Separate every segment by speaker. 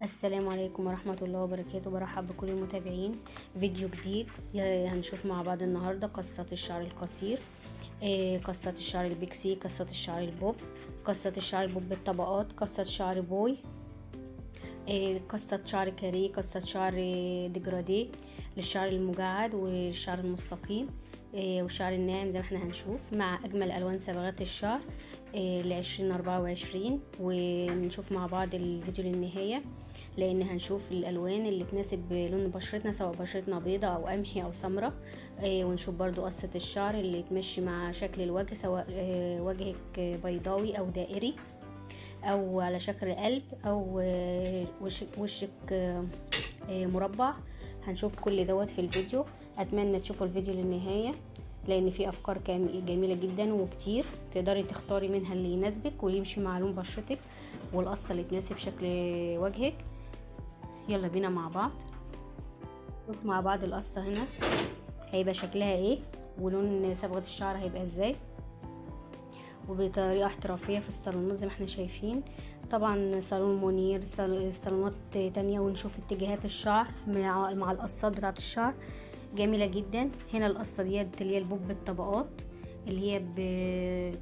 Speaker 1: السلام عليكم ورحمة الله وبركاته. برحب بكل المتابعين. فيديو جديد هنشوف مع بعض النهاردة قصة الشعر القصير، قصة الشعر البيكسي، قصة الشعر البوب، قصة الشعر البوب بالطبقات، قصة شعر بوي، قصة شعر كاريه، قصة شعر ديجراديه للشعر المجعد والشعر المستقيم والشعر الناعم زي ما احنا هنشوف، مع اجمل الوان صبغات الشعر ل2024. ونشوف مع بعض الفيديو للنهاية، لان هنشوف الالوان اللي تناسب لون بشرتنا، سواء بشرتنا بيضة او قمحي او سمراء. ونشوف برضو قصة الشعر اللي تمشي مع شكل الوجه، سواء وجهك بيضاوي او دائري او على شكل قلب او وشك مربع. هنشوف كل دوت في الفيديو. اتمنى تشوفوا الفيديو للنهاية، لان في افكار جميلة جدا وكتير تقدري تختاري منها اللي يناسبك ويمشي مع لون بشرتك والقصة اللي تناسب شكل وجهك. يلا بينا مع بعض نشوف مع بعض القصة هنا هيبقى شكلها ايه، ولون صبغة الشعر هيبقى ازاي، وبطريقة احترافية في الصالونات زي ما احنا شايفين. طبعا صالون منير، صالونات تانية. ونشوف اتجاهات الشعر مع القصات بتاعة الشعر جميلة جدا. هنا القصة ديت اللي هي البوب بالطبقات، اللي هي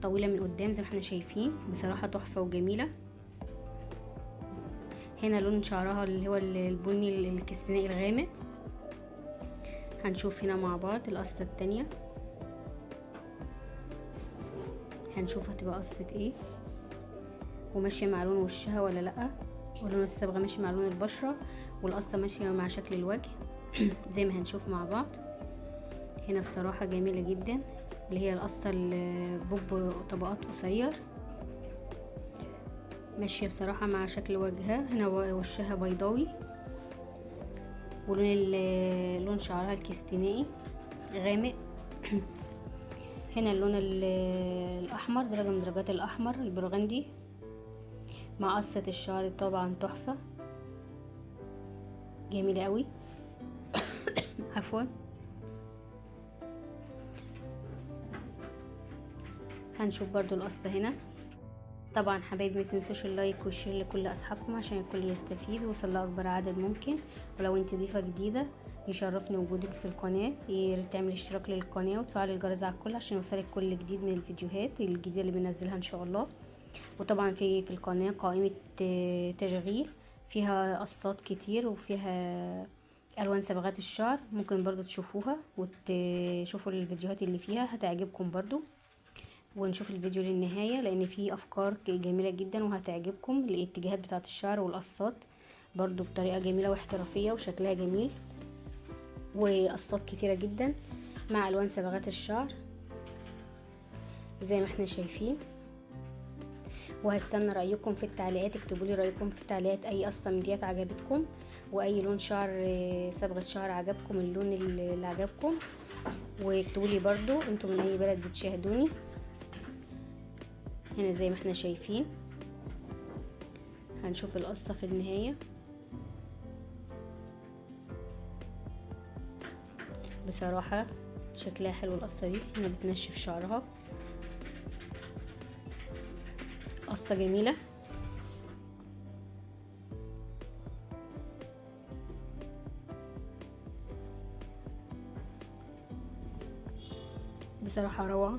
Speaker 1: طويلة من قدام زي ما احنا شايفين، بصراحة تحفة وجميلة. هنا لون شعرها اللي هو البني الكستنائي الغامق. هنشوف هنا مع بعض القصة التانية، هنشوف هتبقى قصة ايه وماشية مع لون وشها ولا لأ، ولون الصبغة ماشي مع لون البشرة، والقصة ماشية مع شكل الوجه زي ما هنشوف مع بعض. هنا بصراحة جميلة جدا، اللي هي القصة البوب طبقات قصير، ماشية بصراحة مع شكل وجهها. هنا وشها بيضاوي، ولون لون شعرها الكستنائي غامق. هنا اللون الأحمر، درجة من درجات الأحمر البرغندي، مع قصة الشعر طبعا تحفة جميلة قوي. عفوا. هنشوف برضو القصة هنا. طبعا حبايبي ما تنسوش اللايك والشير لكل اصحابكم عشان الكل يستفيد ويوصل لاكبر عدد ممكن. ولو انت ضيفة جديدة يشرفني وجودك في القناة، يا ريت تعملي اشتراك للقناة وتفعل الجرس على الكل عشان يوصلك كل جديد من الفيديوهات الجديدة اللي بننزلها ان شاء الله. وطبعا في القناة قائمة تشغيل فيها قصات كتير وفيها الوان صبغات الشعر، ممكن برضو تشوفوها وتشوفوا الفيديوهات اللي فيها هتعجبكم برضو. ونشوف الفيديو للنهاية لان فيه افكار جميلة جدا وهتعجبكم، الاتجاهات بتاعت الشعر والقصات برضو بطريقة جميلة واحترافية وشكلها جميل، وقصات كتيرة جدا مع الوان صبغات الشعر زي ما احنا شايفين. وهستنى رأيكم في التعليقات، اكتبوا لي رأيكم في التعليقات اي قصة من ديت عجبتكم، واي لون شعر صبغة شعر عجبكم، اللون اللي عجبكم. واكتبوا لي برضو انتوا من اي بلد بتشاهدوني. هنا زي ما احنا شايفين هنشوف القصة في النهاية. بصراحة شكلها حلو القصة دي، هنا بتنشف شعرها، قصة جميلة. بصراحة روعة،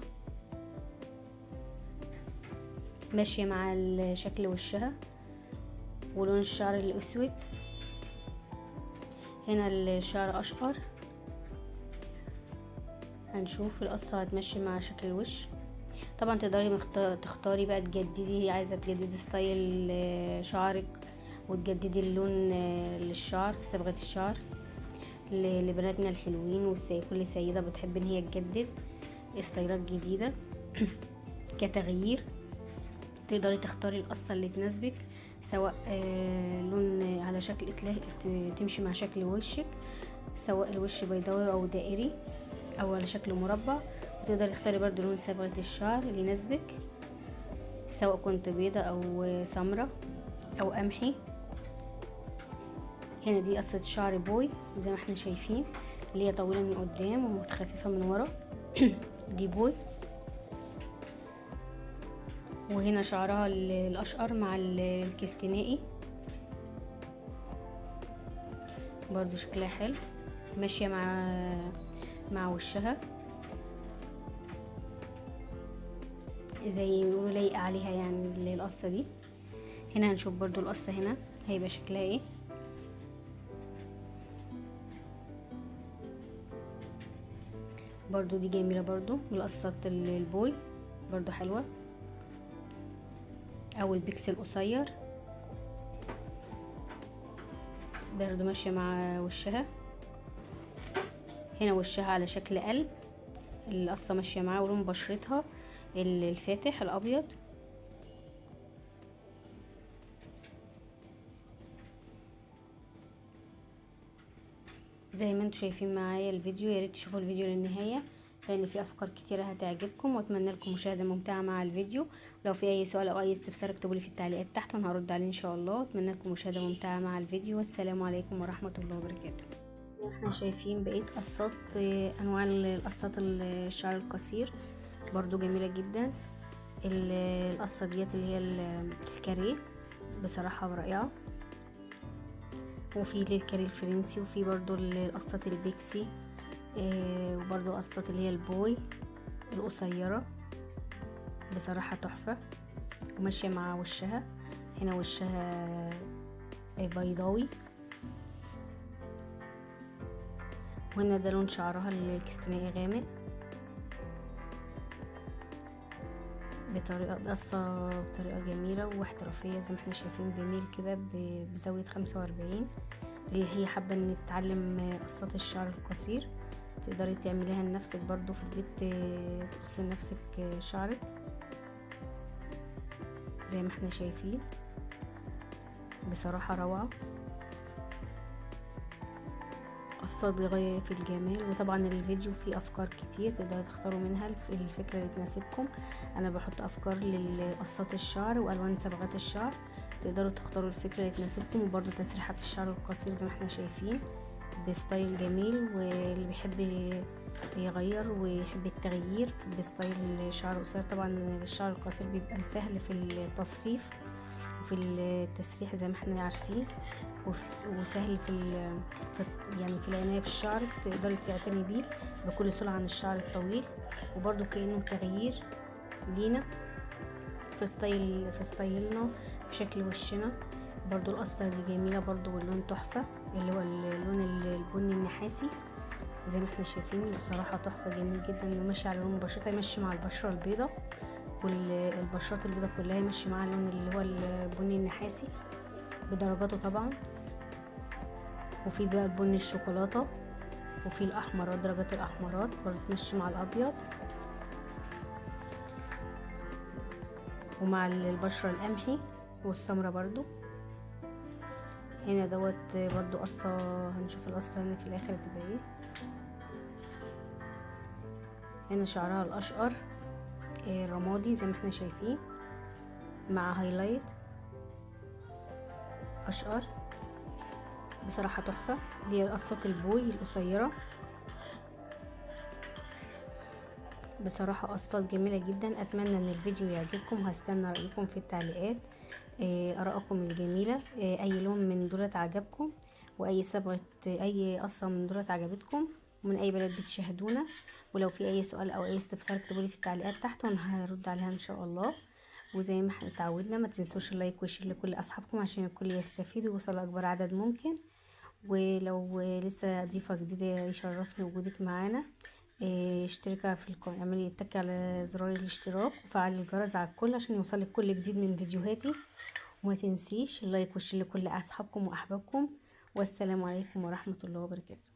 Speaker 1: ماشية مع شكل وشها ولون الشعر الاسود. هنا الشعر اشقر، هنشوف القصة هتمشي مع شكل الوش. طبعا تقدري تختاري بقى تجددي، عايزة تجددي ستايل شعرك وتجددي اللون للشعر، صبغة الشعر لبناتنا الحلوين، كل سيدة بتحب ان هي تجدد ستايلات جديدة كتغيير. تقدري تختاري القصة اللي تناسبك، سواء لون على شكل تمشي مع شكل وشك، سواء الوش بيضاوي او دائري او على شكل مربع. وتقدري تختاري برضو لون صبغة الشعر اللي يناسبك، سواء كنت بيضة او سمرة او قمحي. هنا دي قصة شعر بوي زي ما احنا شايفين، اللي هي طويلة من قدام ومتخففة من ورا. دي بوي. وهنا شعرها الاشقر مع الكستنائي. برضو شكلها حلو، ماشية مع وشها زي ما يقولوا لايقة عليها يعني القصة دي. هنا هنشوف برضو القصة هنا هيبقى شكلها ايه. برضو دي جميلة برضو، القصة البوي برضو حلوة، او البيكس القصير برضو ماشية مع وشها. هنا وشها على شكل قلب، القصة ماشية معاه، ولون بشرتها الفاتح الابيض. زي ما انتم شايفين معايا الفيديو، يا ريت تشوفوا الفيديو للنهايه لان في افكار كتيره هتعجبكم، واتمنى لكم مشاهده ممتعه مع الفيديو. لو في اي سؤال او اي استفسار اكتبوا لي في التعليقات تحت وانا هرد عليه ان شاء الله. اتمنى لكم مشاهده ممتعه مع الفيديو، والسلام عليكم ورحمه الله وبركاته. احنا شايفين بقيه قصات، انواع القصات الشعر القصير برضو جميله جدا. القصه ديت اللي هي الكاريه بصراحه رائعه، وفي الكاري الفرنسي، وفي برضو القصة البيكسي، وبرضو قصة اللي هي البوي القصيرة بصراحة تحفة، وماشية مع وشها. هنا وشها بيضاوي، وهنا ده لون شعرها الكستاني غامق بطريقة قصة بطريقة جميلة واحترافية زي ما احنا شايفين، بميل كده بزاوية 45. اللي هي حابة ان تتعلم قصات الشعر القصير تقدري تعمليها لنفسك برضو في البيت، تقصي لنفسك شعرك زي ما احنا شايفين، بصراحة روعة، قصات غاية في الجمال. وطبعا الفيديو فيه افكار كتير تقدروا تختاروا منها الفكرة اللي تناسبكم. انا بحط افكار لقصات الشعر والوان صبغات الشعر، تقدروا تختاروا الفكرة اللي تناسبكم. وبرضو تسريحات الشعر القصير زي ما احنا شايفين بستايل جميل، واللي بيحب يغير ويحب التغيير بستايل شعر قصير. طبعا الشعر القصير بيبقى سهل في التصفيف وفي التسريح زي ما احنا عارفين، وسهل يعني في العناية بالشعر، تقدري تعتني بيه بكل سرعة عن الشعر الطويل. وبرضو كأنه تغيير لينا في ستايلنا في شكل وشنا. برضو القصة دي جميلة برضو، واللون تحفة اللي هو اللون البني النحاسي زي ما احنا شايفين، بصراحة تحفة جميل جدا، وماشي على لون بشرتها، يمشي مع البشرة البيضة والبشرات البيضة كلها يمشي مع اللون اللي هو البني النحاسي بدرجاته طبعا. وفي بقى البني الشوكولاتة، وفي الاحمرات درجات الاحمرات برضو تمشي مع الابيض ومع البشرة القمحي والسمرة برضو. هنا دوت برضو قصة، هنشوف القصة هنا في الاخر هتبقى ايه. هنا شعرها الاشقر رمادي زي ما احنا شايفين مع هايلايت اشقر، بصراحة تحفة. اللي هي قصة البوي القصيرة، بصراحة قصات جميلة جدا. اتمنى ان الفيديو يعجبكم، وهستنى رأيكم في التعليقات، ارائكم الجميلة، اي لون من دولت عجبكم، واي صبغة اي قصة من دولت عجبتكم، ومن اي بلد بتشاهدونا. ولو في اي سؤال او اي استفسار اكتبولي في التعليقات تحت وانا هرد عليها ان شاء الله. وزي ما احنا اتعودنا ما تنسوش اللايك والشير لكل اصحابكم عشان الكل يستفيد ويوصل لاكبر عدد ممكن. ولو لسه ضيفة جديدة يشرفني وجودك معانا، اشتركي في القناة، اعملي اتكي على زرار الاشتراك وفعلي الجرس على الكل عشان يوصلك كل جديد من فيديوهاتي. وما تنسيش اللايك والشير لكل اصحابكم واحبابكم. والسلام عليكم ورحمة الله وبركاته.